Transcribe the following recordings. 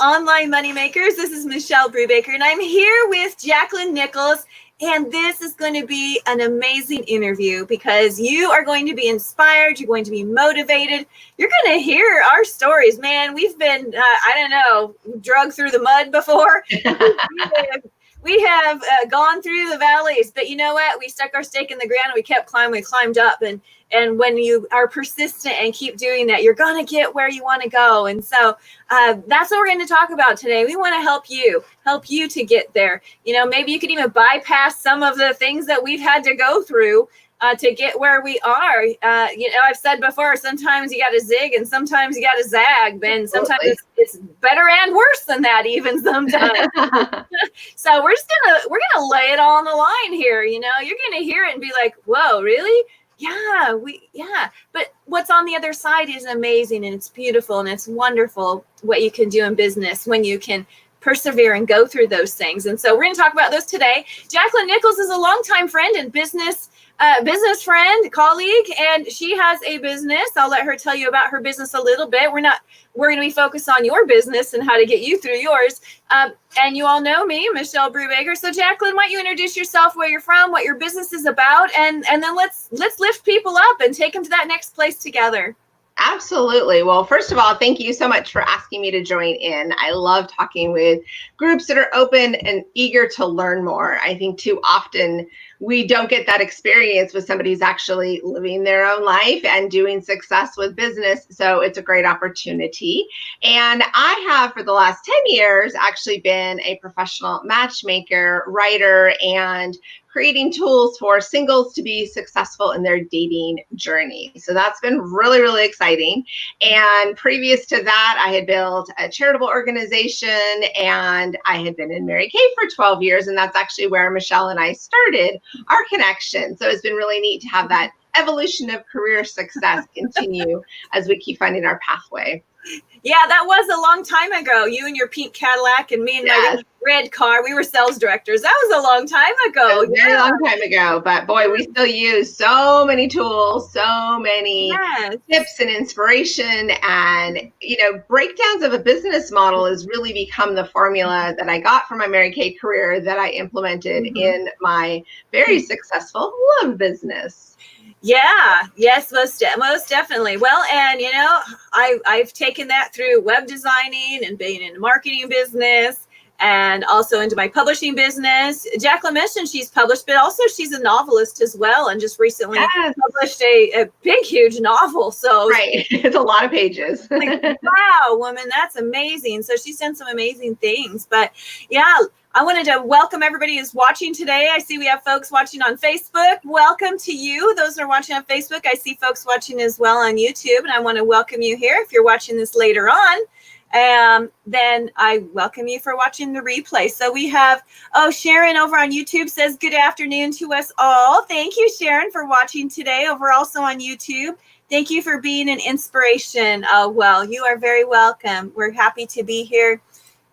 online moneymakers. This is Michelle Brubaker, and I'm here with Jacqueline Nichols. And this is going to be an amazing interview because you are going to be inspired. You're going to be motivated. You're going to hear our stories, man. We've been, drugged through the mud before. We have gone through the valleys, but you know what? We stuck our stake in the ground and we kept climbing. We climbed up, and when you are persistent and keep doing that, you're going to get where you want to go. And so that's what we're going to talk about today. We want to help you to get there. You know, maybe you could even bypass some of the things that we've had to go through to get where we are. I've said before, sometimes you got to zig and sometimes you got to zag, and sometimes it's better and worse than that even sometimes. So we're gonna lay it all on the line here. You know, you're gonna hear it and be like, whoa, really? Yeah, but what's on the other side is amazing, and it's beautiful, and it's wonderful what you can do in business when you can persevere and go through those things. And so we're going to talk about those today. Jacqueline Nichols is a longtime friend and business friend, colleague, and she has a business. I'll let her tell you about her business a little bit. We're going to be focused on your business and how to get you through yours. And you all know me, Michelle Brubaker. So Jacqueline, why don't you introduce yourself, where you're from, what your business is about, and then let's lift people up and take them to that next place together. Absolutely. Well, first of all, thank you so much for asking me to join in. I love talking with groups that are open and eager to learn more. I think too often we don't get that experience with somebody who's actually living their own life and doing success with business. So it's a great opportunity. And I have, for the last 10 years, actually been a professional matchmaker, writer, and creating tools for singles to be successful in their dating journey. So that's been really, really exciting. And previous to that, I had built a charitable organization, and I had been in Mary Kay for 12 years. And that's actually where Michelle and I started our connection. So it's been really neat to have that evolution of career success continue as we keep finding our pathway. Yeah, that was a long time ago. You and your pink Cadillac and me and my red car. We were sales directors. That was a long time ago. A very long time ago. But boy, we still use so many tools, so many tips and inspiration, and breakdowns of a business model has really become the formula that I got from my Mary Kay career that I implemented in my very successful love business. Yeah, yes, most definitely. Well, and I've taken that through web designing and being in the marketing business, and also into my publishing business. Jacqueline mentioned she's published, but also she's a novelist as well, and just recently published a big, huge novel. So right, it's a lot of pages. Like, wow, woman, that's amazing. So she's done some amazing things. But yeah, I wanted to welcome everybody who's watching today. I see we have folks watching on Facebook. Welcome to you. Those that are watching on Facebook. I see folks watching as well on YouTube, and I want to welcome you here. If you're watching this later on, then I welcome you for watching the replay. So we have, Sharon over on YouTube says good afternoon to us all. Thank you, Sharon, for watching today over also on YouTube. Thank you for being an inspiration. Oh, well, you are very welcome. We're happy to be here.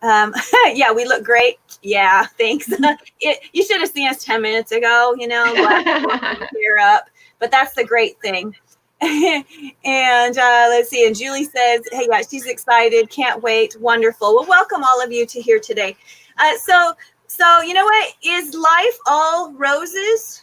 Yeah, we look great. Yeah, thanks. You should have seen us 10 minutes ago, hair up, but that's the great thing. And let's see. And Julie says, hey, yeah, she's excited. Can't wait. Wonderful. Well, welcome all of you to here today. So you know what? Is life all roses?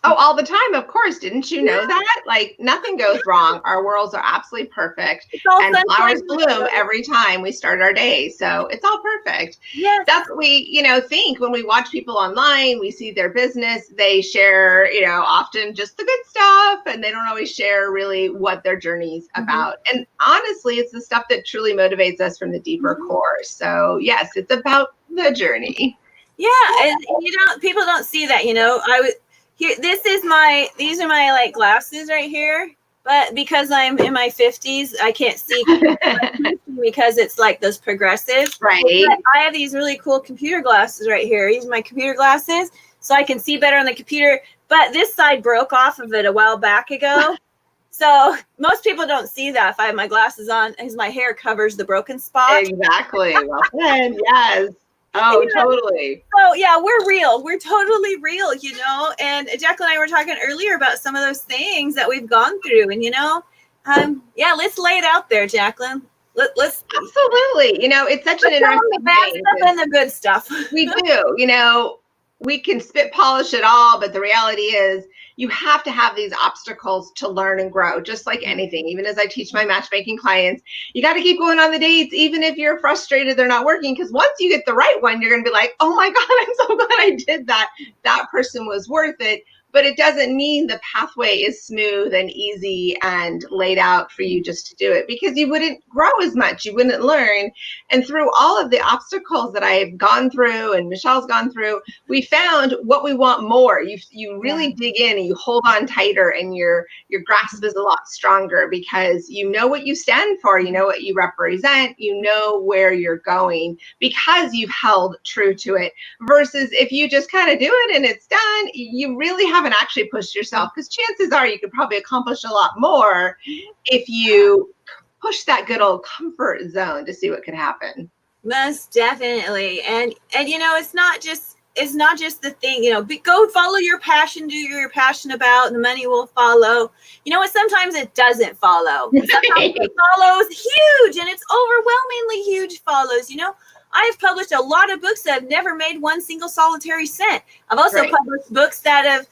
Oh, all the time, of course. Didn't you know that? Like, nothing goes wrong. Our worlds are absolutely perfect. And flowers bloom every time we start our day. So it's all perfect. Yes. That's what we, think when we watch people online. We see their business. They share, often just the good stuff. And they don't always share really what their journey's about. And honestly, it's the stuff that truly motivates us from the deeper core. So yes, it's about the journey. Yeah. And people don't see that, Here, these are my like glasses right here, but because I'm in my 50s, I can't see because it's like those progressives. Right. But I have these really cool computer glasses right here. These are my computer glasses, so I can see better on the computer. But this side broke off of it a while back ago. So most people don't see that if I have my glasses on, because my hair covers the broken spot. Exactly. Well said. Yes. Oh, totally. So yeah, we're real. We're totally real, and Jacqueline and I were talking earlier about some of those things that we've gone through, and let's lay it out there, Jacqueline. Let's Absolutely. It's such an tell them the interesting bad thing. stuff and the good stuff. We do, we can spit polish it all, but the reality is you have to have these obstacles to learn and grow, just like anything. Even as I teach my matchmaking clients, you got to keep going on the dates, even if you're frustrated they're not working, because once you get the right one, you're going to be like, oh my God, I'm so glad I did that. That person was worth it. But it doesn't mean the pathway is smooth and easy and laid out for you just to do it, because you wouldn't grow as much. You wouldn't learn. And through all of the obstacles that I've gone through and Michelle's gone through, we found what we want more. You really dig in and you hold on tighter, and your grasp is a lot stronger because you know what you stand for, you know what you represent, you know where you're going because you've held true to it. Versus if you just kind of do it and it's done, you really haven't actually pushed yourself, because chances are you could probably accomplish a lot more if you push that good old comfort zone to see what could happen. Most definitely. And it's not just the thing, go follow your passion, do what you're passionate about, and the money will follow. You know what? Sometimes it doesn't follow. Sometimes it follows huge, and it's overwhelmingly huge follows. I've published a lot of books that have never made one single solitary cent. I've also published books that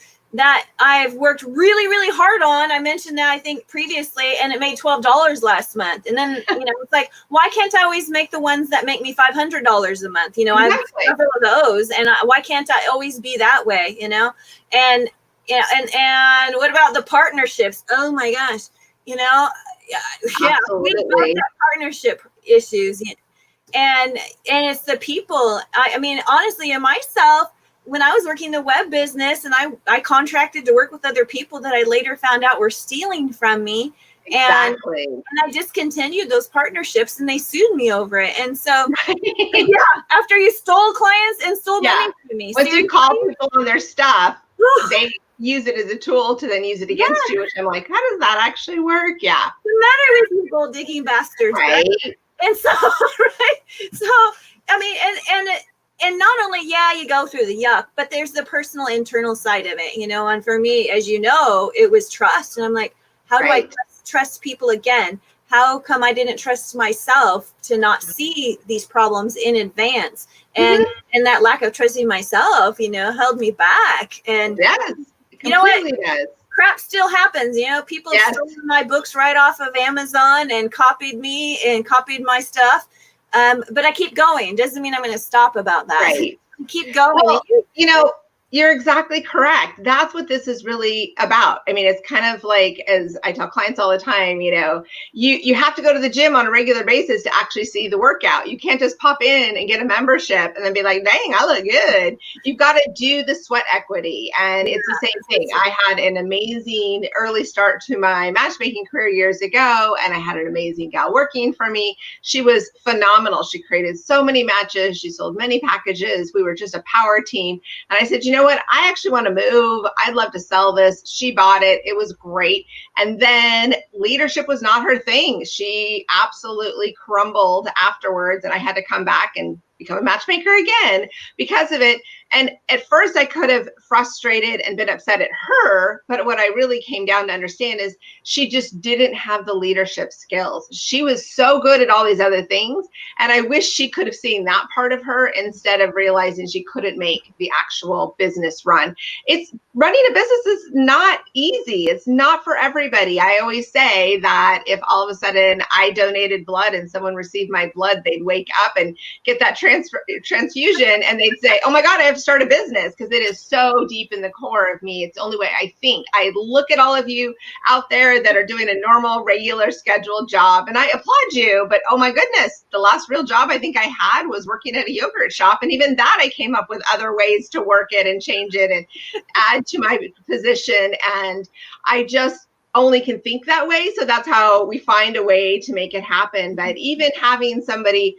I've worked really, really hard on. I mentioned that, I think, previously, and it made $12 last month. And then, it's like, why can't I always make the ones that make me $500 a month? I've several of those, and why can't I always be that way? And what about the partnerships? Oh my gosh, we've got that partnership issues, and it's the people. I mean, honestly, and myself, when I was working the web business and I contracted to work with other people that I later found out were stealing from me. Exactly. And I discontinued those partnerships, and they sued me over it. And so, after you stole clients and stole money from me. Once you call people on their stuff, they use it as a tool to then use it against you, which I'm like, how does that actually work? Yeah. The matter with you gold digging bastards. Right. And so, So, I mean, and not only, you go through the yuck, but there's the personal internal side of it, and for me, as you know, it was trust. And I'm like, how do I trust people again? How come I didn't trust myself to not see these problems in advance? And that lack of trusting myself, held me back. And you know what? Crap still happens. People stole my books right off of Amazon and copied me and copied my stuff. But I keep going. Doesn't mean I'm going to stop about that. Right. Keep going. Well, you're exactly correct. That's what this is really about. I mean, it's kind of like, as I tell clients all the time, you have to go to the gym on a regular basis to actually see the workout. You can't just pop in and get a membership and then be like, dang, I look good. You've got to do the sweat equity. And it's the same thing. I had an amazing early start to my matchmaking career years ago, and I had an amazing gal working for me. She was phenomenal. She created so many matches. She sold many packages. We were just a power team. And I said, you know what? I actually want to move. I'd love to sell this. She bought it. It was great. And then leadership was not her thing. She absolutely crumbled afterwards. And I had to come back and become a matchmaker again because of it. And at first I could have frustrated and been upset at her, but what I really came down to understand is she just didn't have the leadership skills. She was so good at all these other things. And I wish she could have seen that part of her instead of realizing she couldn't make the actual business run. Running a business is not easy. It's not for everybody. I always say that if all of a sudden I donated blood and someone received my blood, they'd wake up and get that transfusion and they'd say, oh my God, I have to start a business, because it is so deep in the core of me. It's the only way I think. I look at all of you out there that are doing a normal, regular, scheduled job, and I applaud you, but oh my goodness, the last real job I think I had was working at a yogurt shop, and even that I came up with other ways to work it and change it and add to my position, and I just only can think that way. So that's how we find a way to make it happen. But even having somebody,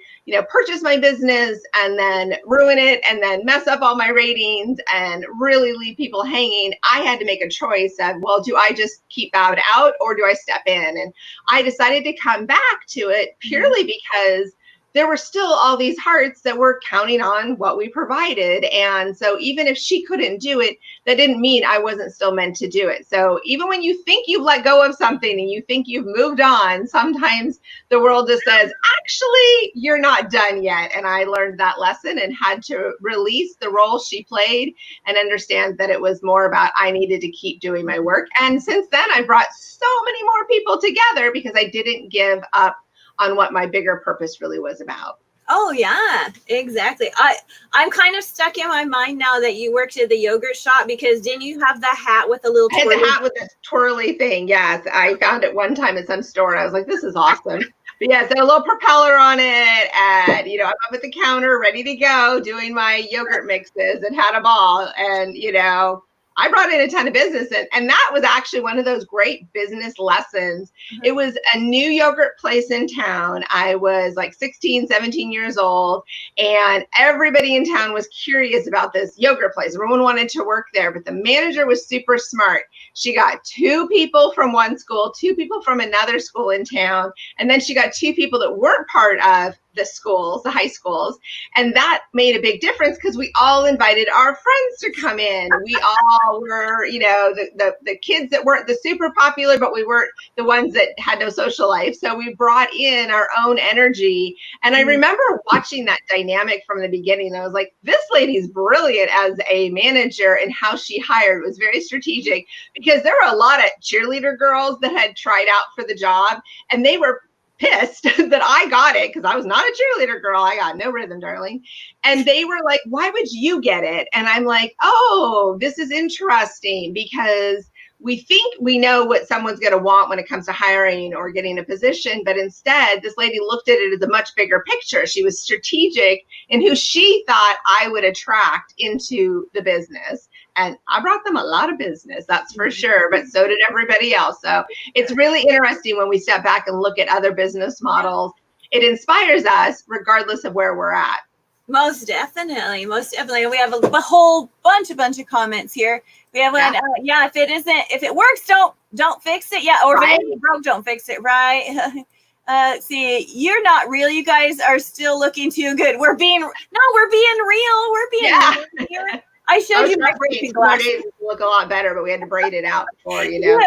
purchase my business and then ruin it and then mess up all my ratings and really leave people hanging, I had to make a choice of, well, do I just keep bowed out or do I step in? And I decided to come back to it purely because there were still all these hearts that were counting on what we provided. And so even if she couldn't do it, that didn't mean I wasn't still meant to do it. So even when you think you've let go of something and you think you've moved on, sometimes the world just says, actually, you're not done yet. And I learned that lesson and had to release the role she played and understand that it was more about I needed to keep doing my work. And since then, I brought so many more people together because I didn't give up on what my bigger purpose really was about. Oh yeah, exactly. I'm kind of stuck in my mind now that you worked at the yogurt shop, because didn't you have the hat with the little I had the hat with the twirly thing. Yes, I found it one time at some store and I was like, this is awesome. But yes, it had a little propeller on it, and I'm up at the counter ready to go doing my yogurt mixes and had a ball. And I brought in a ton of business, and that was actually one of those great business lessons. Mm-hmm. It was a new yogurt place in town. I was like 16, 17 years old, and everybody in town was curious about this yogurt place. Everyone wanted to work there, but the manager was super smart. She got 2 people from one school, 2 people from another school in town, and then she got 2 people that weren't part of the schools, the high schools. And that made a big difference because we all invited our friends to come in. We all were, the kids that weren't the super popular, but we weren't the ones that had no social life. So we brought in our own energy. And I remember watching that dynamic from the beginning. I was like, this lady's brilliant as a manager, and how she hired was very strategic, because there were a lot of cheerleader girls that had tried out for the job, and they were pissed that I got it because I was not a cheerleader girl. I got no rhythm, darling. And they were like, why would you get it? And I'm like, oh, this is interesting, because we think we know what someone's going to want when it comes to hiring or getting a position. But instead, this lady looked at it as a much bigger picture. She was strategic in who she thought I would attract into the business. And I brought them a lot of business, that's for sure. But so did everybody else. So it's really interesting when we step back and look at other business models. It inspires us regardless of where we're at. Most definitely. We have a whole bunch of comments here. We have one. If it works, don't fix it. Yeah, or right. If it broke, don't fix it. Right. See, you're not real. You guys are still looking too good. We're being real. We're being real here. I showed you my braiding glasses. Look a lot better, but we had to braid it out before, Yes.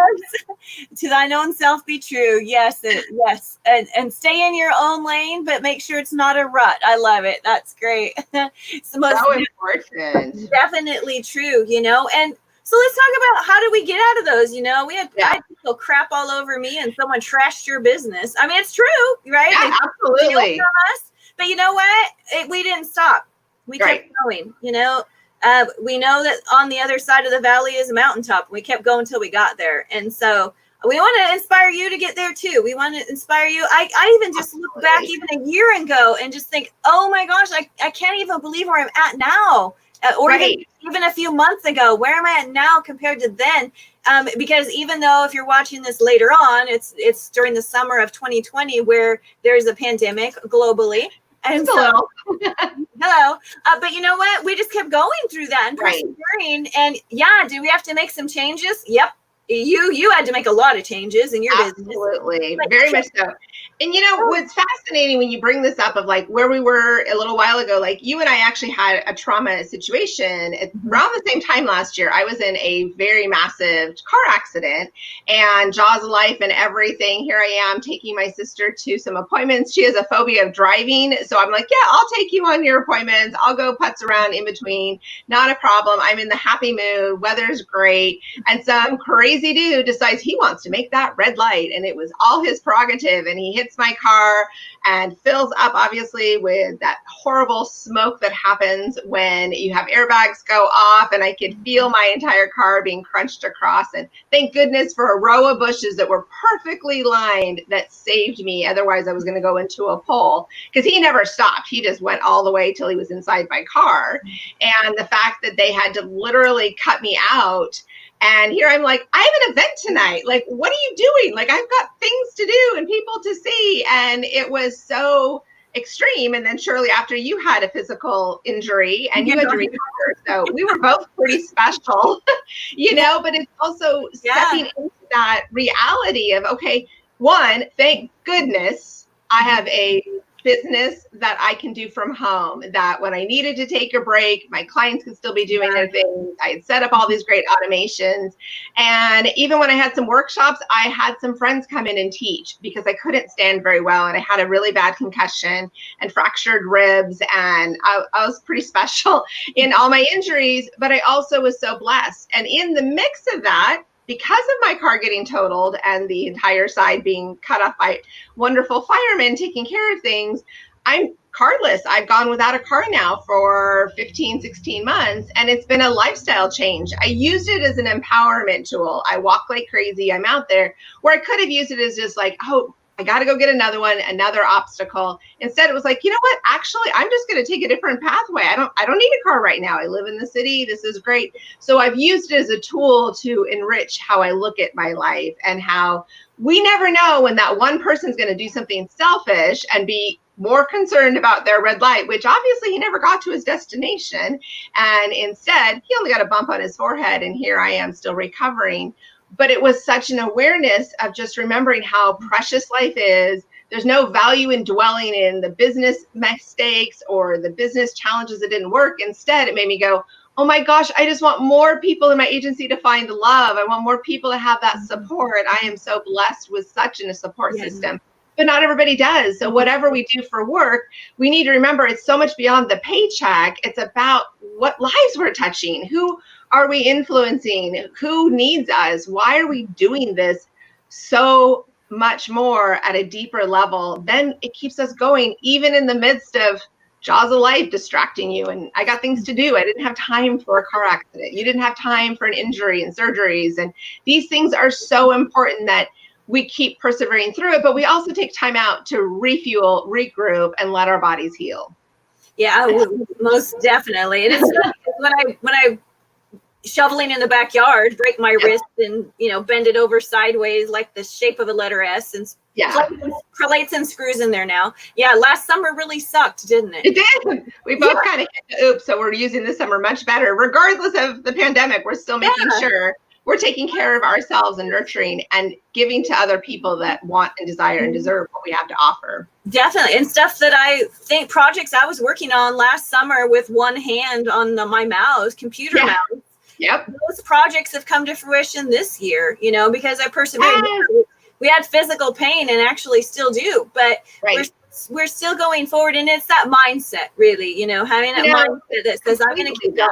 To thine own self be true. Yes, yes. And stay in your own lane, but make sure it's not a rut. I love it. That's great. It's the most important. Definitely true, And so let's talk about, how do we get out of those? We had people crap all over me and someone trashed your business. I mean, it's true, right? Yeah, absolutely. But you know what? We didn't stop. We kept going, we know that on the other side of the valley is a mountaintop. We kept going until we got there. And so we want to inspire you to get there too. We want to inspire you. I even just look back even a year ago and just think, oh my gosh, I can't even believe where I'm at now. Or even a few months ago, where am I at now compared to then? Because even though if you're watching this later on, it's during the summer of 2020 where there's a pandemic globally. And so, hello. But you know what? We just kept going through that and persevering. And do we have to make some changes? Yep. You had to make a lot of changes in your business. Absolutely. Very much so. And what's fascinating when you bring this up of like where we were a little while ago, like you and I actually had a trauma situation around the same time last year. I was in a very massive car accident and jaws of life and everything. Here I am taking my sister to some appointments. She has a phobia of driving. So I'm like, yeah, I'll take you on your appointments. I'll go putz around in between. Not a problem. I'm in the happy mood. Weather's great. And some crazy dude decides he wants to make that red light, and it was all his prerogative, and he hits my car and fills up obviously with that horrible smoke that happens when you have airbags go off, and I could feel my entire car being crunched across, and thank goodness for a row of bushes that were perfectly lined that saved me. Otherwise I was going to go into a pole, because he never stopped. He just went all the way till he was inside my car. And the fact that they had to literally cut me out. And here I'm like, I have an event tonight. Like, what are you doing? Like, I've got things to do and people to see. And it was so extreme. And then shortly after, you had a physical injury and you had to recover. So we were both pretty special, but it's also stepping into that reality of, okay, one, thank goodness I have a business that I can do from home, that when I needed to take a break, my clients could still be doing their things. I had set up all these great automations. And even when I had some workshops, I had some friends come in and teach because I couldn't stand very well. And I had a really bad concussion and fractured ribs. And I was pretty special in all my injuries, but I also was so blessed. And in the mix of that, because of my car getting totaled and the entire side being cut off by wonderful firemen taking care of things, I'm carless. I've gone without a car now for 15, 16 months, and it's been a lifestyle change. I used it as an empowerment tool. I walk like crazy. I'm out there, where I could have used it as just like, oh, I got to go get another one, another obstacle. Instead, it was like, you know what? Actually, I'm just going to take a different pathway. I don't need a car right now. I live in the city. This is great. So I've used it as a tool to enrich how I look at my life, and how we never know when that one person's going to do something selfish and be more concerned about their red light, which obviously he never got to his destination. And instead, he only got a bump on his forehead. And here I am still recovering. But it was such an awareness of just remembering how precious life is. There's no value in dwelling in the business mistakes or the business challenges that didn't work. Instead, it made me go, oh my gosh, I just want more people in my agency to find love. I want more people to have that support. I am so blessed with such a support system. But not everybody does. So whatever we do for work, we need to remember it's so much beyond the paycheck. It's about what lives we're touching. Who are we influencing? Who needs us? Why are we doing this so much more at a deeper level? Then it keeps us going, even in the midst of jaws of life distracting you. And I got things to do. I didn't have time for a car accident. You didn't have time for an injury and surgeries. And these things are so important that we keep persevering through it, but we also take time out to refuel, regroup, and let our bodies heal. Yeah, most definitely. And it's when I shoveling in the backyard, break my wrist and, bend it over sideways like the shape of a letter S, and plates and screws in there now. Yeah, last summer really sucked, didn't it? It did. We both kind of hit the oops, so we're using this summer much better. Regardless of the pandemic, we're still making sure we're taking care of ourselves and nurturing and giving to other people that want and desire and deserve what we have to offer. Definitely. And stuff that I think projects I was working on last summer with one hand on my mouse, computer mouse. Yep. Those projects have come to fruition this year, because I persevered. We had physical pain and actually still do, but we're still going forward. And it's that mindset, really, having that mindset that says, I'm going to keep going.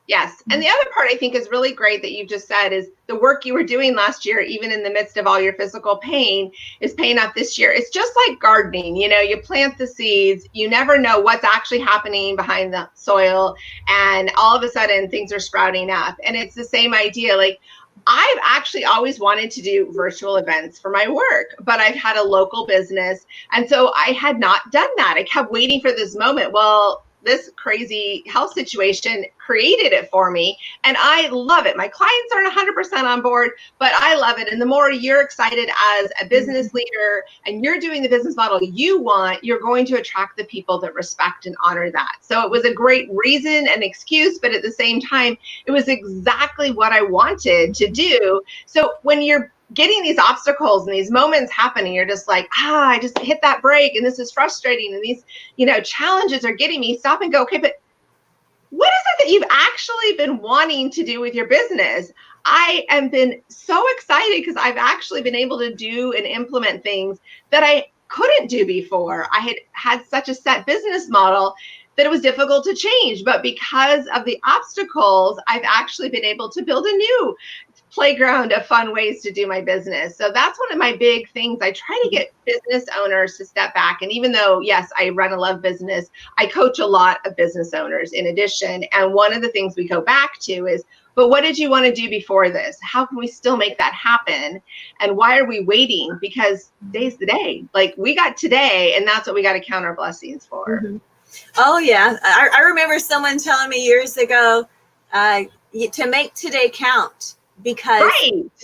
Yes. And the other part I think is really great that you just said is the work you were doing last year, even in the midst of all your physical pain, is paying off this year. It's just like gardening. You plant the seeds, you never know what's actually happening behind the soil. And all of a sudden things are sprouting up. And it's the same idea. Like, I've actually always wanted to do virtual events for my work, but I've had a local business. And so I had not done that. I kept waiting for this moment. Well, this crazy health situation created it for me, and I love it. My clients aren't 100% on board, but I love it. And the more you're excited as a business leader and you're doing the business model you want, you're going to attract the people that respect and honor that. So it was a great reason and excuse, but at the same time, it was exactly what I wanted to do. So when you're getting these obstacles and these moments happening, you're just like, I just hit that brake and this is frustrating. And these, challenges are getting me. Stop and go, okay, but what is it that you've actually been wanting to do with your business? I have been so excited because I've actually been able to do and implement things that I couldn't do before. I had such a set business model that it was difficult to change. But because of the obstacles, I've actually been able to build a new playground of fun ways to do my business. So that's one of my big things. I try to get business owners to step back. And even though, yes, I run a love business, I coach a lot of business owners in addition. And one of the things we go back to is, but what did you want to do before this? How can we still make that happen? And why are we waiting? Because today's the day. Like, we got today, and that's what we got to count our blessings for. Mm-hmm. Oh, yeah. I remember someone telling me years ago to make today count, because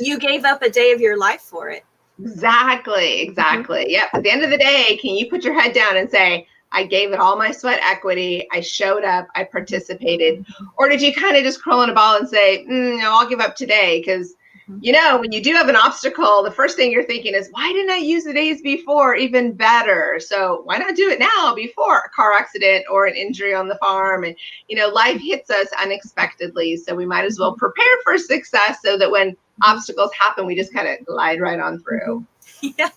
you gave up a day of your life for it. Exactly. Mm-hmm. Yep. At the end of the day, can you put your head down and say, I gave it all my sweat equity, I showed up, I participated? Or did you kind of just curl in a ball and say, no, I'll give up today because you know, when you do have an obstacle, the first thing you're thinking is, why didn't I use the days before even better? So why not do it now before a car accident or an injury on the farm? And, you know, life hits us unexpectedly. So we might as well prepare for success so that when obstacles happen, we just kind of glide right on through. Yeah,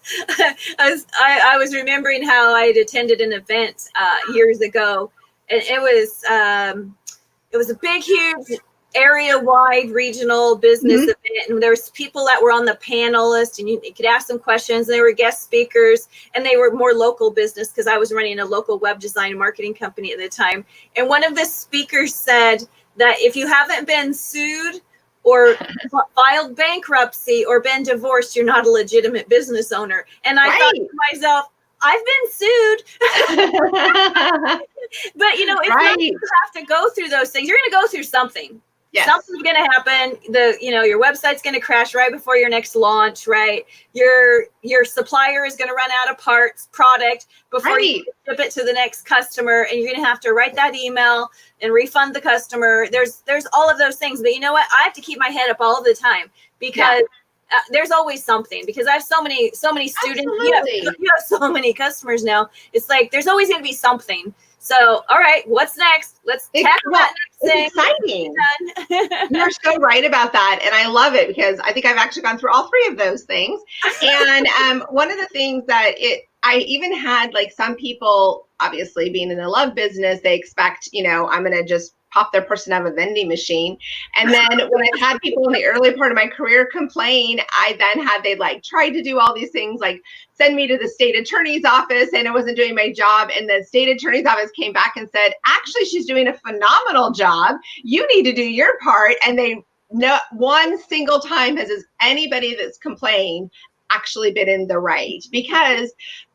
I was remembering how I had attended an event years ago, and it was a big, huge area-wide regional business event, and there was people that were on the panel list, and you could ask them questions. And they were guest speakers, and they were more local business because I was running a local web design and marketing company at the time. And one of the speakers said that if you haven't been sued or filed bankruptcy or been divorced, you're not a legitimate business owner. And I thought to myself, I've been sued. But, you know, it's not that you have to go through those things. You're going to go through something. Yes. Something's going to happen. Your website's going to crash right before your next launch, right? Your supplier is going to run out of product before you ship it to the next customer, and you're going to have to write that email and refund the customer. There's all of those things, but you know what? I have to keep my head up all of the time because there's always something. Because I have so many students. You have so many customers now. It's like there's always going to be something. So, all right, what's next? Let's tackle that next thing. Exciting. You're so right about that. And I love it because I think I've actually gone through all three of those things. And one of the things that I even had, like, some people, obviously being in the love business, they expect, you know, I'm going to just pop their person out of a vending machine. And then when I've had people in the early part of my career complain, they'd like tried to do all these things, like send me to the state attorney's office, and I wasn't doing my job. And the state attorney's office came back and said, actually, she's doing a phenomenal job. You need to do your part. And not one single time has anybody that's complained actually been in the right, because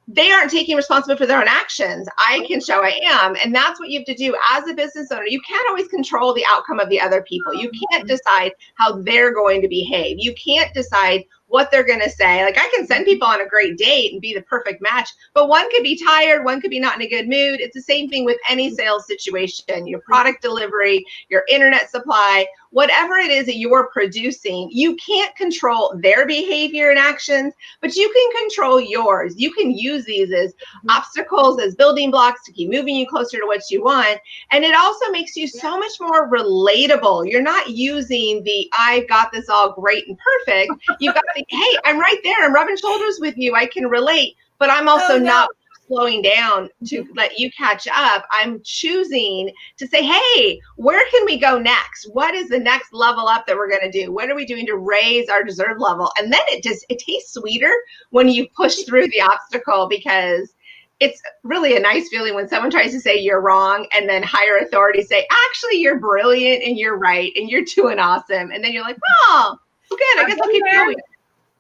they aren't taking responsibility for their own actions. I can show I am. And that's what you have to do as a business owner. You can't always control the outcome of the other people. You can't decide how they're going to behave. You can't decide what they're going to say. Like, I can send people on a great date and be the perfect match, but one could be tired, one could be not in a good mood. It's the same thing with any sales situation, your product delivery, your internet supply, whatever it is that you're producing. You can't control their behavior and actions, but you can control yours. You can use these as obstacles, as building blocks to keep moving you closer to what you want. And it also makes you so much more relatable. You're not using the I've got this all great and perfect. You've got the, hey, I'm right there. I'm rubbing shoulders with you. I can relate, but I'm also not slowing down to let you catch up. I'm choosing to say, hey, where can we go next? What is the next level up that we're going to do? What are we doing to raise our deserve level? And then it tastes sweeter when you push through the obstacle, because it's really a nice feeling when someone tries to say you're wrong and then higher authorities say, actually, you're brilliant and you're right and you're doing awesome. And then you're like, oh, well, good. I guess I'll keep going.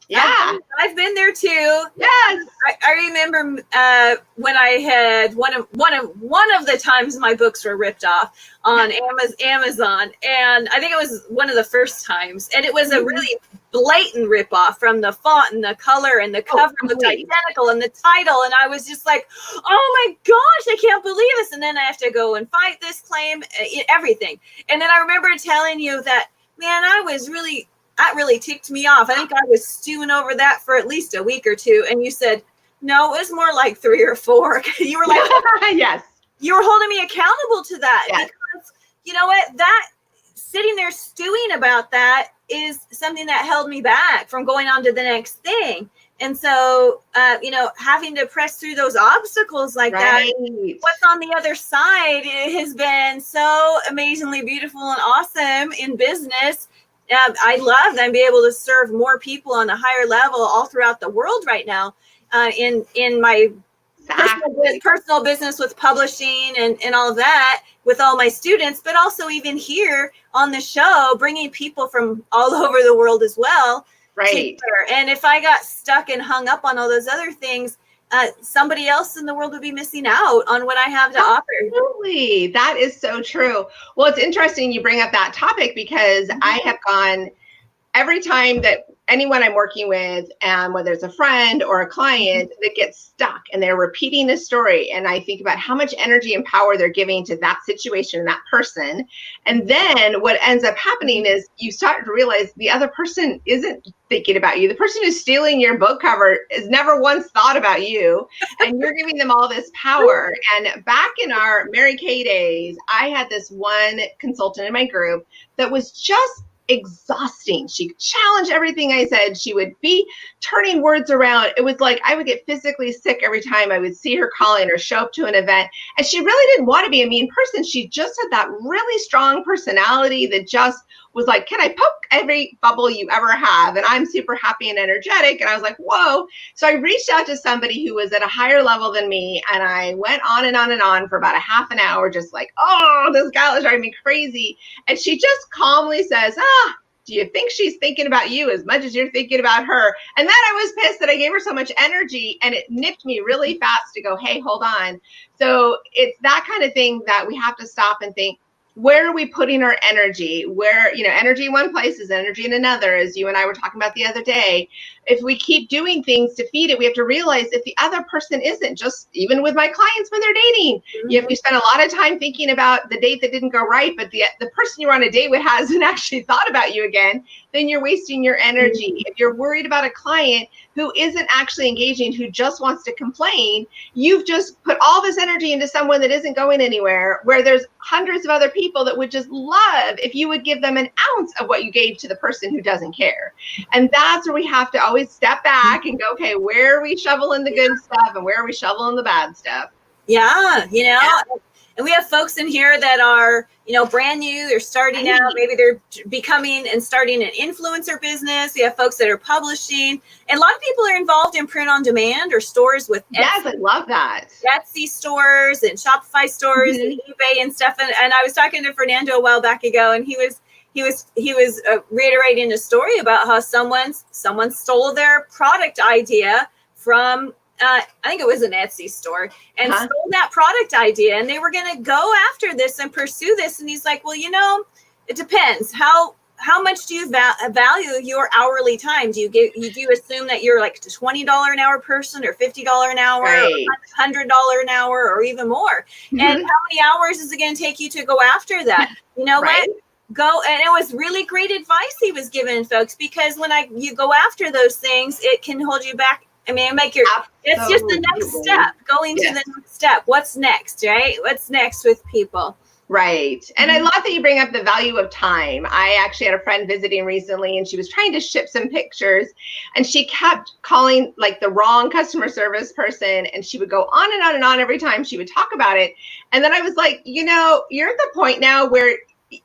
Yeah, I've been there too. Yes, I remember when I had one of the times my books were ripped off on Amazon, and I think it was one of the first times, and it was a really blatant ripoff from the font and the color and the cover looked identical and the title, and I was just like, oh my gosh, I can't believe this! And then I have to go and fight this claim, everything. And then I remember telling you that, man, that really ticked me off. I think I was stewing over that for at least a week or two. And you said, no, it was more like 3 or 4. You were like, yes, you were holding me accountable to that. Yes. Because you know what, that sitting there stewing about that is something that held me back from going on to the next thing. And so, having to press through those obstacles like that, what's on the other side, it has been so amazingly beautiful and awesome in business. I love that I'm be able to serve more people on a higher level all throughout the world right now in my personal business with publishing and all of that with all my students, but also even here on the show, bringing people from all over the world as well. Right. And if I got stuck and hung up on all those other things, somebody else in the world would be missing out on what I have to offer. Absolutely. That is so true. Well, it's interesting you bring up that topic because I have gone, every time that anyone I'm working with, whether it's a friend or a client that gets stuck and they're repeating this story, and I think about how much energy and power they're giving to that situation, that person, and then what ends up happening is you start to realize the other person isn't thinking about you. The person who's stealing your book cover has never once thought about you, and you're giving them all this power. And back in our Mary Kay days, I had this one consultant in my group that was just exhausting. She challenged everything I said. She would be turning words around. It was like I would get physically sick every time I would see her calling or show up to an event. And she really didn't want to be a mean person. She just had that really strong personality that just was like, can I poke every bubble you ever have? And I'm super happy and energetic. And I was like, whoa. So I reached out to somebody who was at a higher level than me. And I went on and on and on for about a half an hour, just like, oh, this gal is driving me crazy. And she just calmly says, do you think she's thinking about you as much as you're thinking about her? And then I was pissed that I gave her so much energy, and it nipped me really fast to go, hey, hold on. So it's that kind of thing that we have to stop and think, where are we putting our energy? Where, energy in one place is energy in another, as you and I were talking about the other day. If we keep doing things to feed it, we have to realize if the other person isn't, just even with my clients when they're dating, you have to spend a lot of time thinking about the date that didn't go right, but the person you're on a date with hasn't actually thought about you again, then you're wasting your energy. If you're worried about a client who isn't actually engaging, who just wants to complain, you've just put all this energy into someone that isn't going anywhere, where there's hundreds of other people that would just love if you would give them an ounce of what you gave to the person who doesn't care. And that's where we have to always step back and go, okay, where are we shoveling the good stuff and where are we shoveling the bad stuff? Yeah, and we have folks in here that are, brand new, they're starting out, maybe they're becoming and starting an influencer business. We have folks that are publishing, and a lot of people are involved in print on demand or stores with Yes, I love that. Etsy stores and Shopify stores and eBay and stuff. And I was talking to Fernando a while back ago, and he was reiterating a story about how someone stole their product idea from I think it was an Etsy store, and stole that product idea, and they were going to go after this and pursue this. And he's like, well, it depends. How much do you value your hourly time? Do you assume that you're like a $20 an hour person, or $50 an hour, right, or $100 an hour, or even more? And how many hours is it going to take you to go after that? You know what? Go. And it was really great advice he was giving folks, because when you go after those things, it can hold you back. I mean, it's just the next step, going to the next step. What's next, right? What's next with people? Right. And I love that you bring up the value of time. I actually had a friend visiting recently, and she was trying to ship some pictures, and she kept calling like the wrong customer service person, and she would go on and on and on every time she would talk about it. And then I was like, you're at the point now where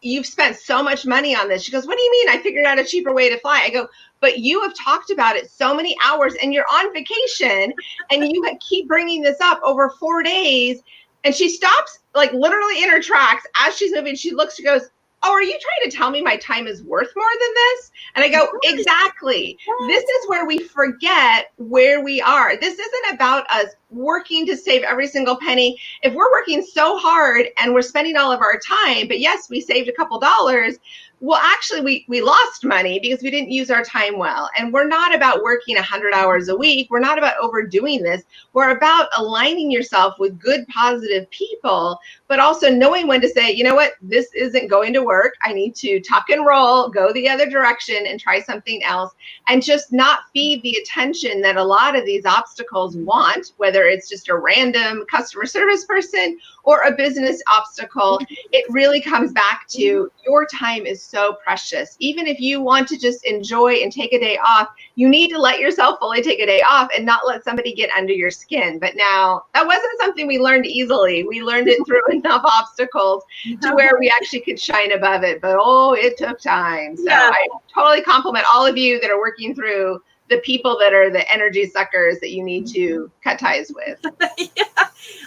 you've spent so much money on this. She goes, what do you mean? I figured out a cheaper way to fly. I go, but you have talked about it so many hours, and you're on vacation, and you keep bringing this up over 4 days. And she stops, like literally in her tracks as she's moving. She looks, she goes, oh, are you trying to tell me my time is worth more than this? And I go, exactly. This is where we forget where we are. This isn't about us working to save every single penny. If we're working so hard and we're spending all of our time, but yes, we saved a couple dollars, well, actually, we lost money because we didn't use our time well. And we're not about working 100 hours a week. We're not about overdoing this. We're about aligning yourself with good, positive people, but also knowing when to say, you know what, this isn't going to work. I need to tuck and roll, go the other direction and try something else, and just not feed the attention that a lot of these obstacles want, whether it's just a random customer service person or a business obstacle. It really comes back to your time is so precious. Even if you want to just enjoy and take a day off, you need to let yourself fully take a day off and not let somebody get under your skin. But now that wasn't something we learned easily. We learned it through enough obstacles to where we actually could shine above it. But it took time. So I totally compliment all of you that are working through the people that are the energy suckers that you need to cut ties with.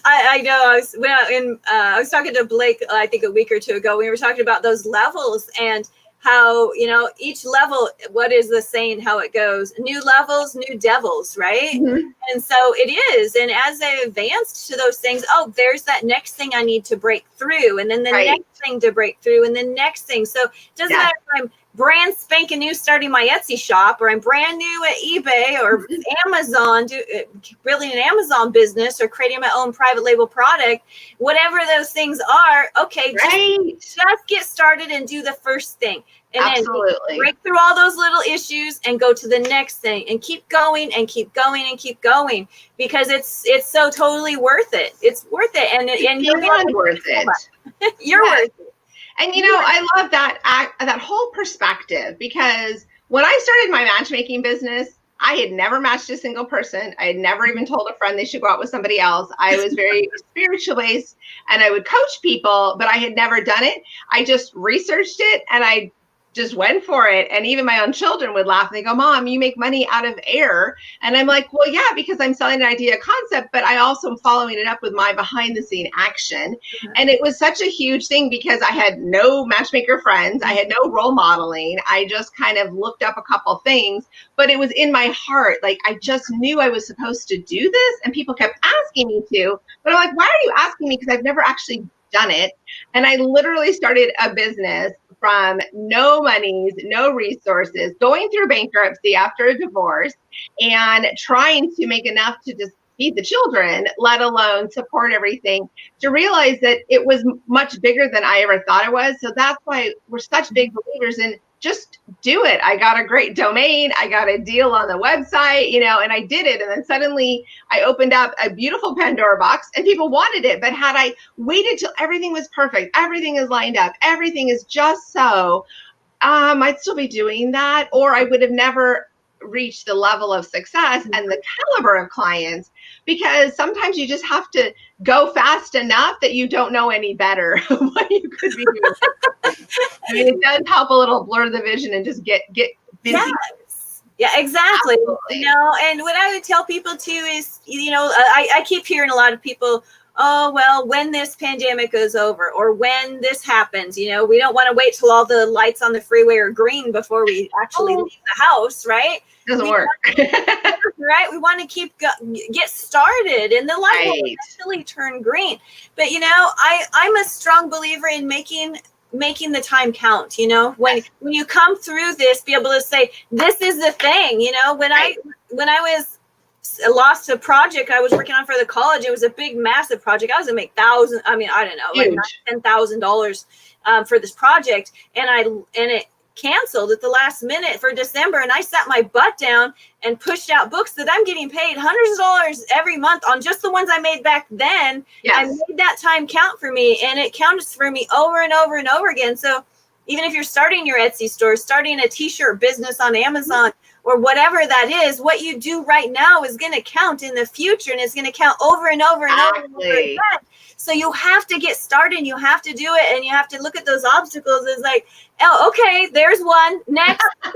I know. I was talking to Blake, I think a week or two ago. We were talking about those levels and how, each level, what is the saying, how it goes? New levels, new devils, right? And so it is. And as I advanced to those things, there's that next thing I need to break through. And then the next thing to break through, and the next thing. So it doesn't matter if I'm brand spanking new starting my Etsy shop, or I'm brand new at eBay or Amazon, building an Amazon business or creating my own private label product, whatever those things are, okay, just get started and do the first thing. And Absolutely. then break through all those little issues and go to the next thing and keep going and keep going and keep going, because it's so totally worth it. It's worth it. And you're worth it. You're worth it. And I love that whole perspective, because when I started my matchmaking business, I had never matched a single person. I had never even told a friend they should go out with somebody else. I was very spiritual based, and I would coach people, but I had never done it. I just researched it and I just went for it. And even my own children would laugh. They go, Mom, you make money out of air. And I'm like, well, yeah, because I'm selling an idea concept, but I also am following it up with my behind the scene action. Mm-hmm. And it was such a huge thing because I had no matchmaker friends. I had no role modeling. I just kind of looked up a couple things, but it was in my heart. Like, I just knew I was supposed to do this, and people kept asking me to, but I'm like, why are you asking me? Because I've never actually done it. And I literally started a business from no monies, no resources, going through bankruptcy after a divorce, and trying to make enough to just feed the children, let alone support everything, to realize that it was much bigger than I ever thought it was. So that's why we're such big believers in just do it. I got a great domain. I got a deal on the website, and I did it. And then suddenly I opened up a beautiful Pandora box and people wanted it. But had I waited till everything was perfect, everything is lined up, everything is just so, I'd still be doing that, or I would have never reached the level of success and the caliber of clients, because sometimes you just have to go fast enough that you don't know any better what you could be doing. I mean, it does help a little blur the vision and just get busy. Yes. Yeah, exactly. Absolutely. And what I would tell people too is, I keep hearing a lot of people, oh, well, when this pandemic goes over, or when this happens, we don't want to wait till all the lights on the freeway are green before we actually leave the house, right? Doesn't work. Right? We want to get started, and the light will eventually turn green. But, I'm a strong believer in making the time count. When you come through this, be able to say, this is the thing. When I was lost a project I was working on for the college, it was a big, massive project. I was gonna make thousands. I mean, I don't know, like $10,000 for this project, and it canceled at the last minute for December. And I sat my butt down and pushed out books that I'm getting paid hundreds of dollars every month on, just the ones I made back then. Yes. I made that time count for me, and it counted for me over and over and over again. So even if you're starting your Etsy store, starting a t-shirt business on Amazon, or whatever that is, what you do right now is going to count in the future, and it's going to count over and over and over and over again. So you have to get started, and you have to do it, and you have to look at those obstacles as like, oh, okay, there's one. Next. I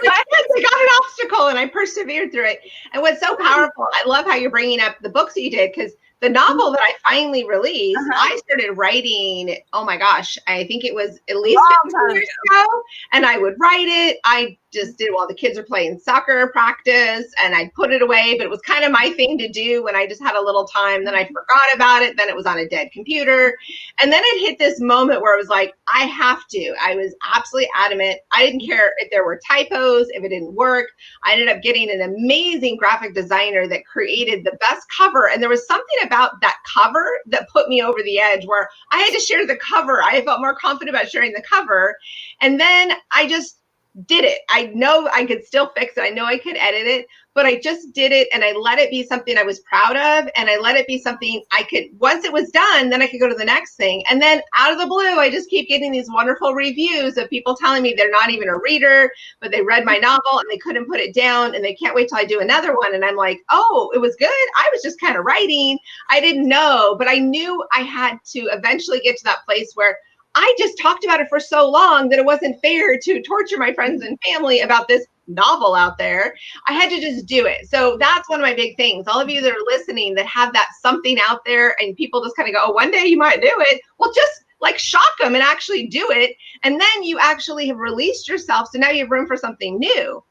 got an obstacle, and I persevered through it. And what's so powerful, I love how you're bringing up the books that you did, because the novel that I finally released, I started writing, oh my gosh, I think it was at least 15 years ago. And I would write it. I just did while the kids are playing soccer practice, and I'd put it away, but it was kind of my thing to do when I just had a little time. Then I forgot about it. Then it was on a dead computer. And then it hit this moment where it was like, I have to. I was absolutely adamant. I didn't care if there were typos, if it didn't work. I ended up getting an amazing graphic designer that created the best cover. And there was something about that cover that put me over the edge, where I had to share the cover. I felt more confident about sharing the cover. And then I just did it. I know I could still fix it. I know I could edit it, but I just did it, and I let it be something I was proud of, and I let it be something I could, once it was done, then I could go to the next thing. And then out of the blue, I just keep getting these wonderful reviews of people telling me they're not even a reader, but they read my novel and they couldn't put it down, and they can't wait till I do another one. And I'm like, oh, it was good. I was just kind of writing. I didn't know, but I knew I had to eventually get to that place where I just talked about it for so long that it wasn't fair to torture my friends and family about this novel out there. I had to just do it. So that's one of my big things. All of you that are listening that have that something out there, and people just kind of go, oh, one day you might do it. Well, just like shock them and actually do it. And then you actually have released yourself. So now you have room for something new.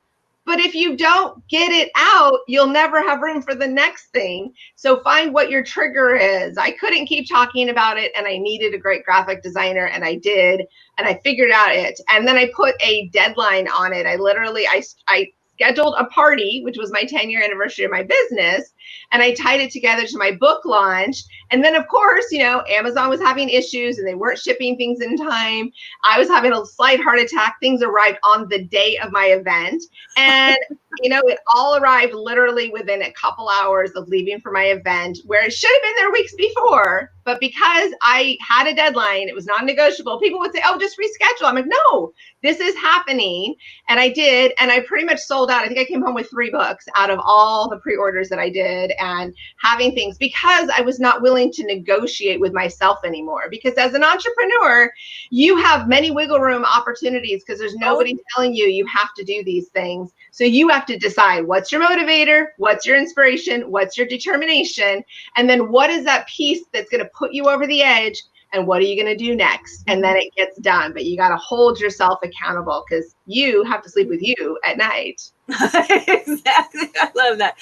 But if you don't get it out, you'll never have room for the next thing. So find what your trigger is. I couldn't keep talking about it, and I needed a great graphic designer, and I did, and I figured out it. And then I put a deadline on it. I scheduled a party, which was my 10-year anniversary of my business, and I tied it together to my book launch. And then, of course, Amazon was having issues and they weren't shipping things in time. I was having a slight heart attack. Things arrived on the day of my event. And it all arrived literally within a couple hours of leaving for my event, where it should have been there weeks before. But because I had a deadline, it was non-negotiable. People would say, oh, just reschedule. I'm like, no, this is happening. And I did. And I pretty much sold out. I think I came home with 3 books out of all the pre-orders that I did, and having things, because I was not willing to negotiate with myself anymore. Because as an entrepreneur, you have many wiggle room opportunities, because there's nobody telling you have to do these things. So you have to decide what's your motivator, what's your inspiration, what's your determination, and then what is that piece that's going to put you over the edge, and what are you going to do next? And then it gets done. But you got to hold yourself accountable, because you have to sleep with you at night. Exactly. I love that.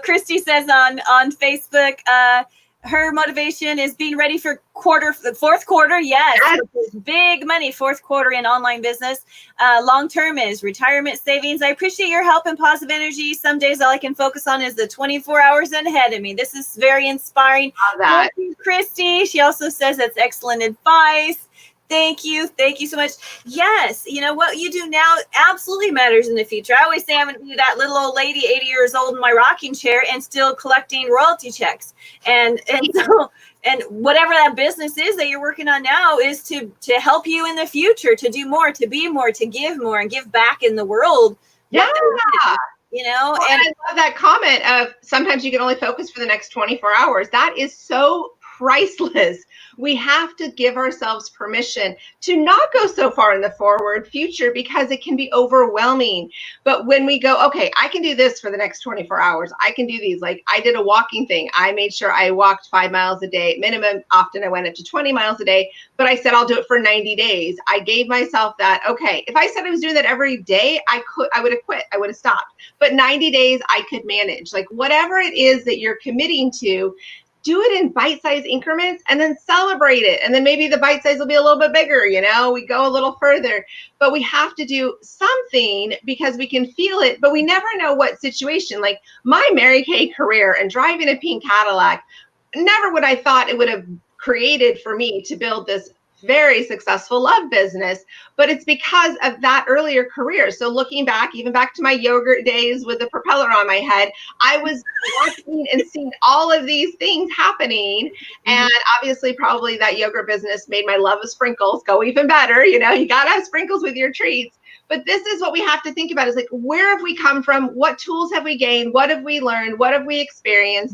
Christy says on Facebook, her motivation is being ready for the fourth quarter. Yes. Big money, fourth quarter in online business. Long-term is retirement savings. I appreciate your help and positive energy. Some days all I can focus on is the 24 hours ahead of me. This is very inspiring. Love that. Thank you, Christy. She also says that's excellent advice. Thank you. Thank you so much. Yes. What you do now absolutely matters in the future. I always say I'm going to be that little old lady, 80 years old in my rocking chair and still collecting royalty checks. And whatever that business is that you're working on now is to help you in the future, to do more, to be more, to give more, and give back in the world. Yeah. And I love that comment of sometimes you can only focus for the next 24 hours. That is so priceless. We have to give ourselves permission to not go so far in the forward future, because it can be overwhelming. But when we go, okay, I can do this for the next 24 hours. I can do these. Like, I did a walking thing. I made sure I walked 5 miles a day minimum. Often I went up to 20 miles a day, but I said I'll do it for 90 days. I gave myself that, okay, if I said I was doing that every day, I would have quit. I would have stopped. But 90 days I could manage. Like, whatever it is that you're committing to, do it in bite-sized increments and then celebrate it. And then maybe the bite size will be a little bit bigger, we go a little further. But we have to do something, because we can feel it, but we never know what situation. Like my Mary Kay career and driving a pink Cadillac, never would I thought it would have created for me to build this very successful love business, but it's because of that earlier career. So looking back, even back to my yogurt days with the propeller on my head, I was watching and seeing all of these things happening. And obviously probably that yogurt business made my love of sprinkles go even better. You got to have sprinkles with your treats. But this is what we have to think about, is like, where have we come from? What tools have we gained? What have we learned? What have we experienced?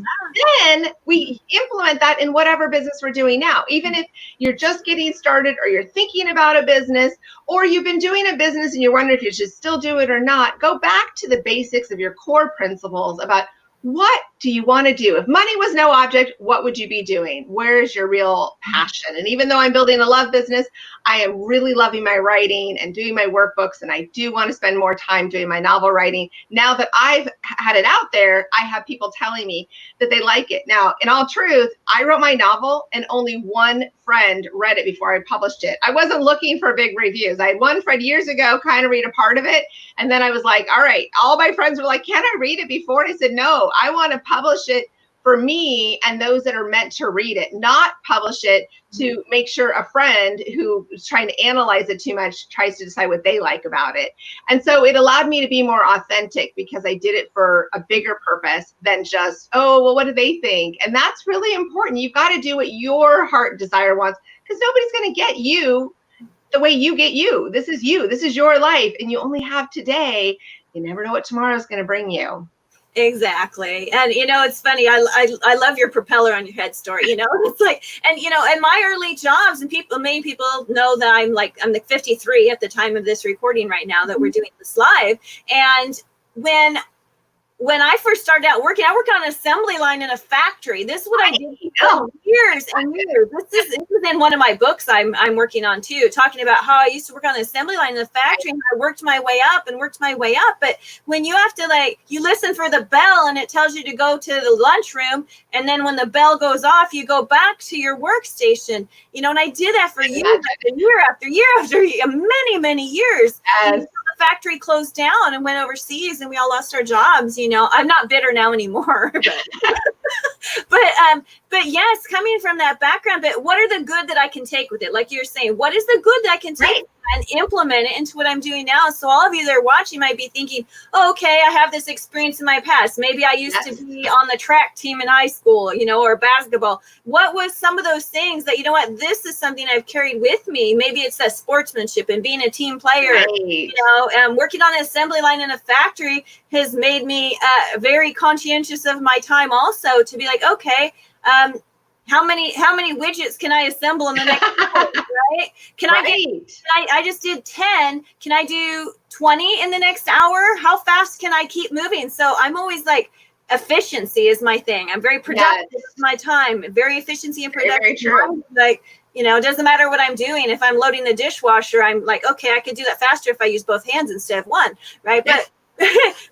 Then we implement that in whatever business we're doing now. Even if you're just getting started, or you're thinking about a business, or you've been doing a business and you're wondering if you should still do it or not, go back to the basics of your core principles about what do you want to do? If money was no object, what would you be doing? Where's your real passion? And even though I'm building a love business, I am really loving my writing and doing my workbooks. And I do want to spend more time doing my novel writing. Now that I've had it out there, I have people telling me that they like it. Now, in all truth, I wrote my novel and only one friend read it before I published it. I wasn't looking for big reviews. I had one friend years ago kind of read a part of it. And then I was like, all right, all my friends were like, can I read it before? And I said, no, I want to publish it for me and those that are meant to read it, not publish it to make sure a friend who is trying to analyze it too much tries to decide what they like about it. And so it allowed me to be more authentic, because I did it for a bigger purpose than just, oh, well, what do they think? And that's really important. You've got to do what your heart desire wants, because nobody's going to get you the way you get you. This is you. This is your life. And you only have today. You never know what tomorrow is going to bring you. Exactly. And, it's funny. I love your propeller on your head story, it's like, and, in my early jobs, and many people know that I'm the 53 at the time of this recording right now that we're doing this live. And when when I first started out working, I worked on an assembly line in a factory. This is what I did for years and years. This is in one of my books I'm working on too, talking about how I used to work on the assembly line in the factory, and I worked my way up and worked my way up. But when you have to, like, you listen for the bell and it tells you to go to the lunchroom, and then when the bell goes off, you go back to your workstation, you know, and I did that for year after year after year after year, many years. Yes. Factory closed down and went overseas, and we all lost our jobs. You know, I'm not bitter now anymore, but yes, coming from that background, but what are the good that I can take with it? Like you're saying, what is the good that I can take and implement it into what I'm doing now? So all of you that are watching might be thinking, oh, okay, I have this experience in my past. Maybe I used to be on the track team in high school, you know, or basketball. What was some of those things that, you know what, this is something I've carried with me? Maybe it's that sportsmanship and being a team player, you know, working on an assembly line in a factory has made me very conscientious of my time also, to be like, okay, how many widgets can I assemble in the next hour, right? I just did 10. Can I do 20 in the next hour? How fast can I keep moving? So I'm always like, efficiency is my thing. I'm very productive with my time, very efficiency and productive. Very true. Like, you know, it doesn't matter what I'm doing. If I'm loading the dishwasher, I'm like, okay, I could do that faster if I use both hands instead of one, right? But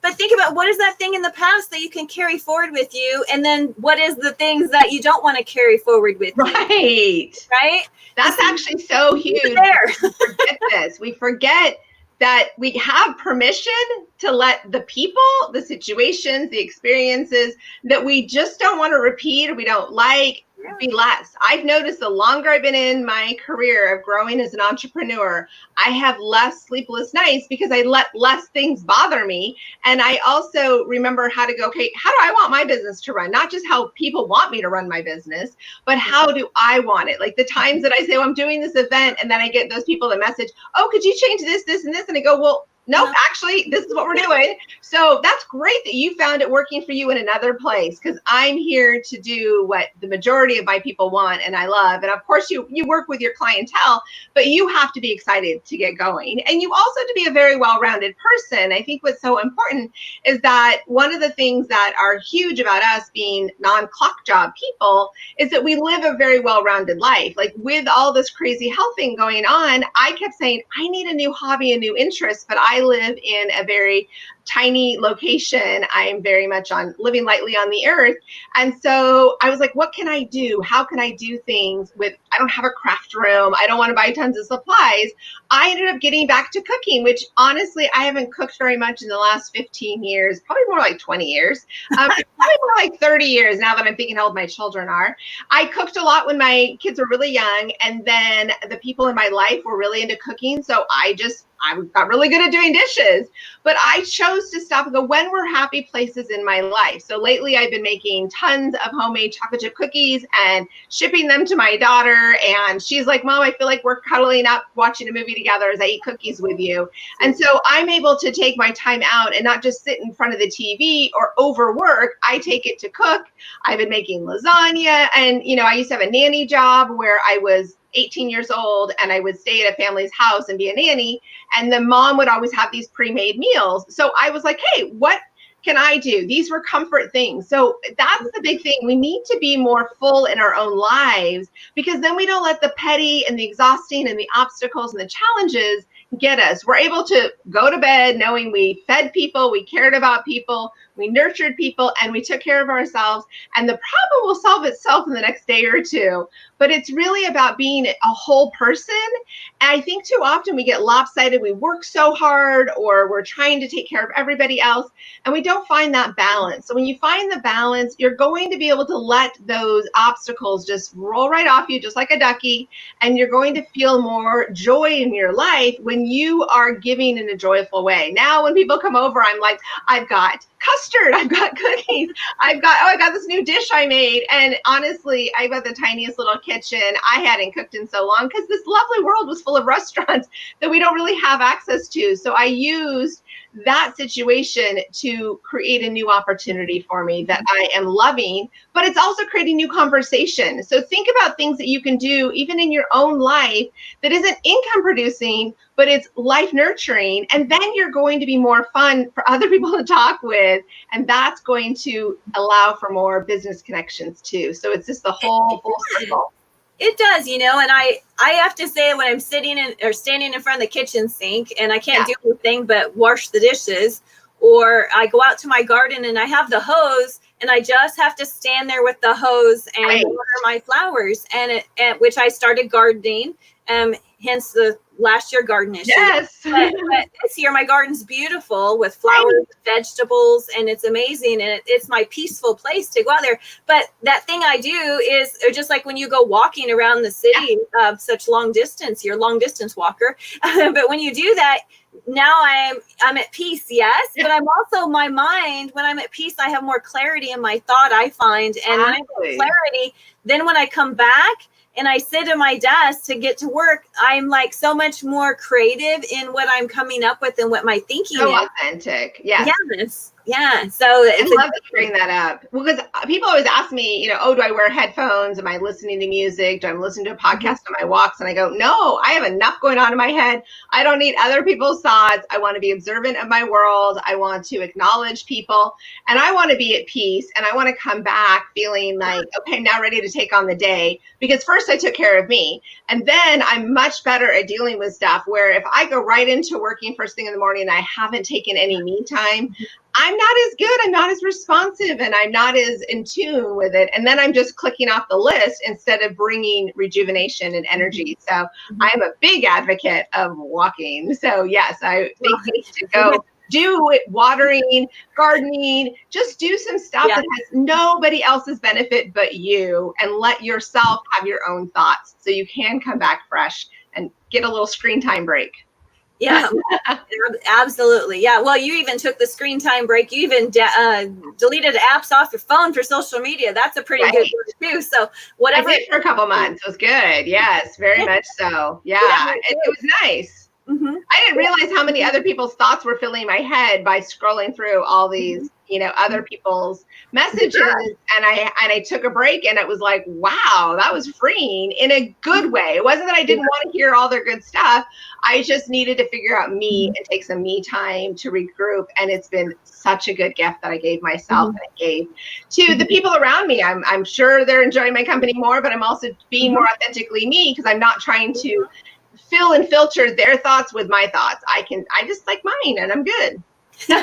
but think about, what is that thing in the past that you can carry forward with you, and then what is the things that you don't want to carry forward with you? Right? That's actually so huge. We forget this. We forget that we have permission to let the people, the situations, the experiences that we just don't want to repeat or we don't like be less. I've noticed the longer I've been in my career of growing as an entrepreneur, I have less sleepless nights because I let less things bother me. And I also remember how to go, okay, how do I want my business to run? Not just how people want me to run my business, but how do I want it? Like the times that I say, well, I'm doing this event, and then I get those people that message, oh, could you change this, this, and this? And I go, well, nope, actually, this is what we're doing. So that's great that you found it working for you in another place, because I'm here to do what the majority of my people want and I love. And of course, you work with your clientele, but you have to be excited to get going. And you also to be a very well-rounded person. I think what's so important is that one of the things that are huge about us being non-clock job people is that we live a very well-rounded life. Like with all this crazy health thing going on, I kept saying, I need a new hobby, a new interest, but I live in a very tiny location. I'm very much on living lightly on the earth. And so I was like, what can I do? How can I do things with, I don't have a craft room. I don't want to buy tons of supplies. I ended up getting back to cooking, which honestly, I haven't cooked very much in the last 15 years, probably more like 20 years, probably more like 30 years now that I'm thinking how old my children are. I cooked a lot when my kids were really young. And then the people in my life were really into cooking. So I got really good at doing dishes, but I chose to stop and go, when were happy places in my life? So lately I've been making tons of homemade chocolate chip cookies and shipping them to my daughter. And she's like, Mom, I feel like we're cuddling up, watching a movie together as I eat cookies with you. And so I'm able to take my time out and not just sit in front of the TV or overwork. I take it to cook. I've been making lasagna. And, you know, I used to have a nanny job where I was 18 years old and I would stay at a family's house and be a nanny. And the mom would always have these pre-made meals. So I was like, hey, what can I do? These were comfort things. So that's the big thing. We need to be more full in our own lives, because then we don't let the petty and the exhausting and the obstacles and the challenges get us. We're able to go to bed knowing we fed people, we cared about people, we nurtured people, and we took care of ourselves. And the problem will solve itself in the next day or two. But it's really about being a whole person. And I think too often we get lopsided. We work so hard, or we're trying to take care of everybody else, and we don't find that balance. So when you find the balance, you're going to be able to let those obstacles just roll right off you, just like a ducky. And you're going to feel more joy in your life when you are giving in a joyful way. Now, when people come over, I'm like, I've got custard, I've got cookies, I got this new dish I made. And honestly, I've got the tiniest little kitchen. I hadn't cooked in so long because this lovely world was full of restaurants that we don't really have access to. So I used that situation to create a new opportunity for me that I am loving, but it's also creating new conversation. So think about things that you can do even in your own life that isn't income producing, but it's life nurturing. And then you're going to be more fun for other people to talk with. And that's going to allow for more business connections too. So it's just the whole full circle. It does, and I have to say, when I'm sitting in or standing in front of the kitchen sink and I can't do anything but wash the dishes, or I go out to my garden and I have the hose and I just have to stand there with the hose and water my flowers, and which I started gardening, hence the last year garden issue. Yes. But this year my garden's beautiful with flowers, vegetables, and it's amazing. And it's my peaceful place to go out there. But that thing I do is just like when you go walking around the city, such long distance, you're a long distance walker. But when you do that, now I'm at peace, yes, but I'm also, my mind, when I'm at peace, I have more clarity in my thought, I find. And when I have clarity, then when I come back and I sit at my desk to get to work, I'm like so much more creative in what I'm coming up with and what my thinking so is. Authentic. Yes. Yes. Yeah. So I love that you bring that up. Well, because people always ask me, do I wear headphones? Am I listening to music? Do I listen to a podcast on my walks? And I go, no, I have enough going on in my head. I don't need other people's thoughts. I want to be observant of my world. I want to acknowledge people, and I want to be at peace. And I want to come back feeling like, okay, I'm now ready to take on the day, because first I took care of me. And then I'm much better at dealing with stuff where if I go right into working first thing in the morning and I haven't taken any me time, I'm not as good, I'm not as responsive, and I'm not as in tune with it. And then I'm just clicking off the list instead of bringing rejuvenation and energy. So I'm a big advocate of walking. So yes, I think you need to go do it, watering, gardening, just do some stuff that has nobody else's benefit but you, and let yourself have your own thoughts so you can come back fresh and get a little screen time break. Yeah, absolutely. Yeah. Well, you even took the screen time break. You even deleted apps off your phone for social media. That's a pretty good one too. So whatever. I did for a couple months. It was good. Yes, very much so. Yeah, it was nice. I didn't realize how many other people's thoughts were filling my head by scrolling through all these, other people's messages. And I took a break, and it was like, wow, that was freeing in a good way. It wasn't that I didn't want to hear all their good stuff. I just needed to figure out me and take some me time to regroup. And it's been such a good gift that I gave myself and I gave to the people around me. I'm sure they're enjoying my company more, but I'm also being more authentically me, because I'm not trying to fill and filter their thoughts with my thoughts. I just like mine, and I'm good. You're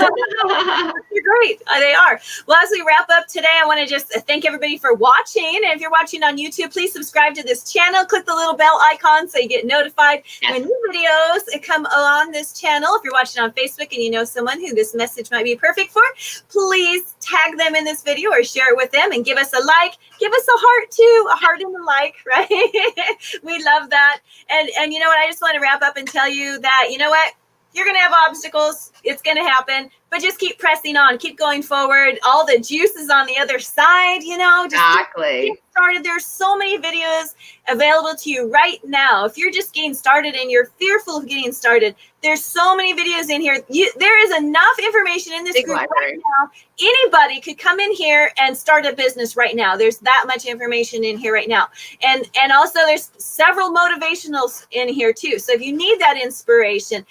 great. They are. Well, as we wrap up today, I want to just thank everybody for watching. And if you're watching on YouTube, please subscribe to this channel. Click the little bell icon so you get notified when new videos come on this channel. If you're watching on Facebook and you know someone who this message might be perfect for, please tag them in this video or share it with them, and give us a like. Give us a heart too, a heart and a like, right? We love that. And you know what? I just want to wrap up and tell you that, you know what? You're going to have obstacles. It's going to happen, but just keep pressing on, keep going forward. All the juice is on the other side, just get started. There's so many videos available to you right now. If you're just getting started and you're fearful of getting started, there's so many videos in here. There is enough information in this group right now. Anybody could come in here and start a business right now. There's that much information in here right now. And also there's several motivationals in here too. So if you need that inspiration,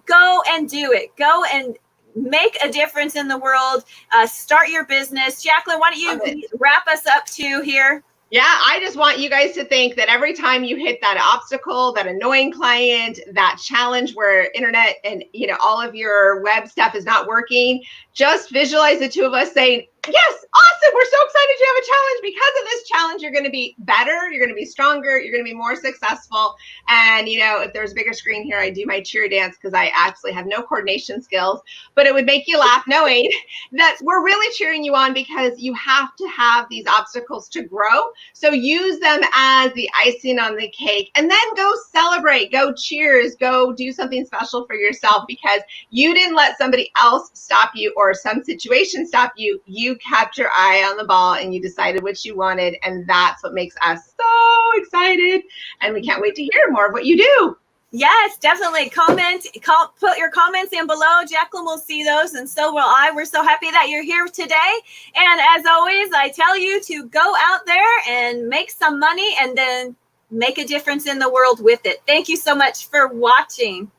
go and do it. Go and make a difference in the world. Start your business. Jacqueline, why don't you wrap us up too here? Yeah, I just want you guys to think that every time you hit that obstacle, that annoying client, that challenge where internet and all of your web stuff is not working, just visualize the two of us saying, yes, awesome, we're so excited you have a challenge. Because of this challenge, you're going to be better, you're going to be stronger, you're going to be more successful. And if there's a bigger screen here, I do my cheer dance because I actually have no coordination skills, but it would make you laugh knowing that we're really cheering you on, because you have to have these obstacles to grow. So use them as the icing on the cake, and then go celebrate, go cheers, go do something special for yourself, because you didn't let somebody else stop you or some situation stop you. You kept your eye on the ball and you decided what you wanted. And that's what makes us so excited. And we can't wait to hear more of what you do. Yes, definitely put your comments in below. Jacqueline will see those, and so will I. We're so happy that you're here today. And as always, I tell you to go out there and make some money and then make a difference in the world with it. Thank you so much for watching.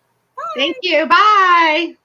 Thank you. Bye.